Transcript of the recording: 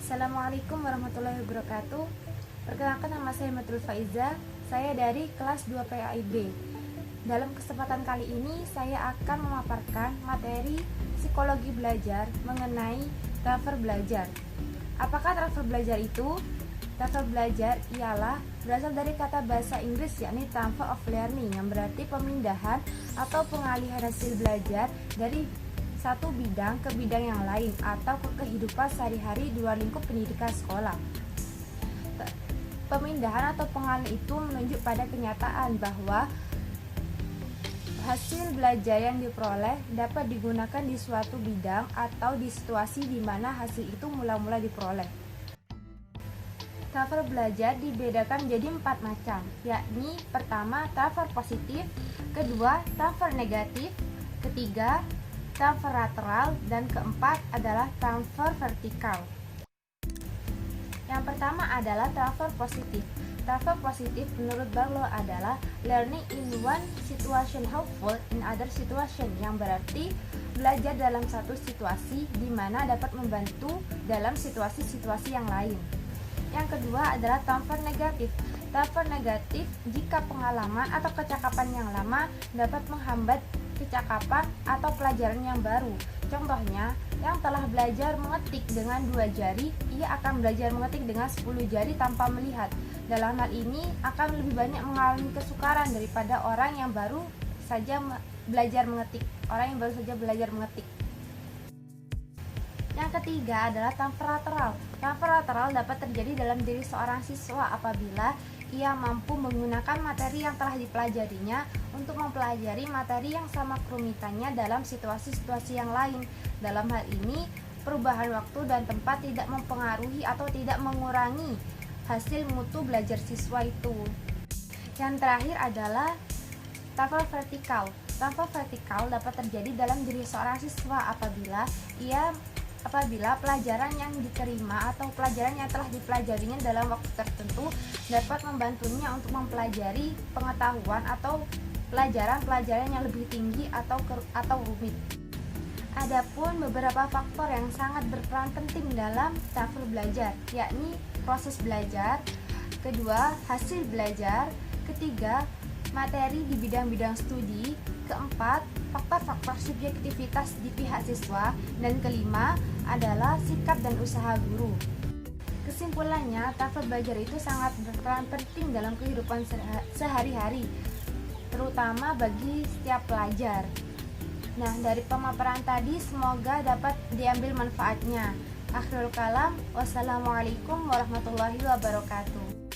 Assalamualaikum warahmatullahi wabarakatuh. Perkenalkan, nama saya Matrul Faiza. Saya dari kelas 2 PAIB. Dalam kesempatan kali ini saya akan memaparkan materi psikologi belajar mengenai transfer belajar. Apakah transfer belajar itu? Transfer belajar ialah berasal dari kata bahasa Inggris yakni transfer of learning, yang berarti pemindahan atau pengalihan hasil belajar dari satu bidang ke bidang yang lain atau ke kehidupan sehari-hari di luar lingkup pendidikan sekolah. Pemindahan atau pengalihan itu menunjuk pada kenyataan bahwa hasil belajar yang diperoleh dapat digunakan di suatu bidang atau di situasi di mana hasil itu mula-mula diperoleh. Transfer belajar dibedakan menjadi 4 macam, yakni pertama transfer positif, kedua transfer negatif, ketiga transfer lateral, dan keempat adalah transfer vertikal. Yang pertama adalah transfer positif. Transfer positif menurut Barlow adalah learning in one situation helpful in other situation, yang berarti belajar dalam satu situasi di mana dapat membantu dalam situasi-situasi yang lain. Yang kedua adalah transfer negatif. Transfer negatif jika pengalaman atau kecakapan yang lama dapat menghambat kecakapan atau pelajaran yang baru. Contohnya, yang telah belajar mengetik dengan 2 jari, ia akan belajar mengetik dengan 10 jari tanpa melihat. Dalam hal ini akan lebih banyak mengalami kesukaran daripada orang yang baru saja belajar mengetik. Yang ketiga adalah transfer lateral. Transfer lateral dapat terjadi dalam diri seorang siswa apabila ia mampu menggunakan materi yang telah dipelajarinya untuk mempelajari materi yang sama kerumitannya dalam situasi-situasi yang lain. Dalam hal ini, perubahan waktu dan tempat tidak mempengaruhi atau tidak mengurangi hasil mutu belajar siswa itu. Yang terakhir adalah transfer vertikal. Transfer vertikal dapat terjadi dalam diri seorang siswa apabila pelajaran yang diterima atau pelajaran yang telah dipelajarinya dalam waktu tertentu dapat membantunya untuk mempelajari pengetahuan atau pelajaran-pelajaran yang lebih tinggi atau rumit. Adapun beberapa faktor yang sangat berperan penting dalam transfer belajar, yakni proses belajar, kedua hasil belajar, ketiga materi di bidang-bidang studi, keempat faktor-faktor subjektivitas di pihak siswa, dan kelima adalah sikap dan usaha guru. Kesimpulannya, transfer belajar itu sangat berperan penting dalam kehidupan sehari-hari, terutama bagi setiap pelajar. Nah, dari pemaparan tadi semoga dapat diambil manfaatnya. Akhirul kalam, wassalamualaikum warahmatullahi wabarakatuh.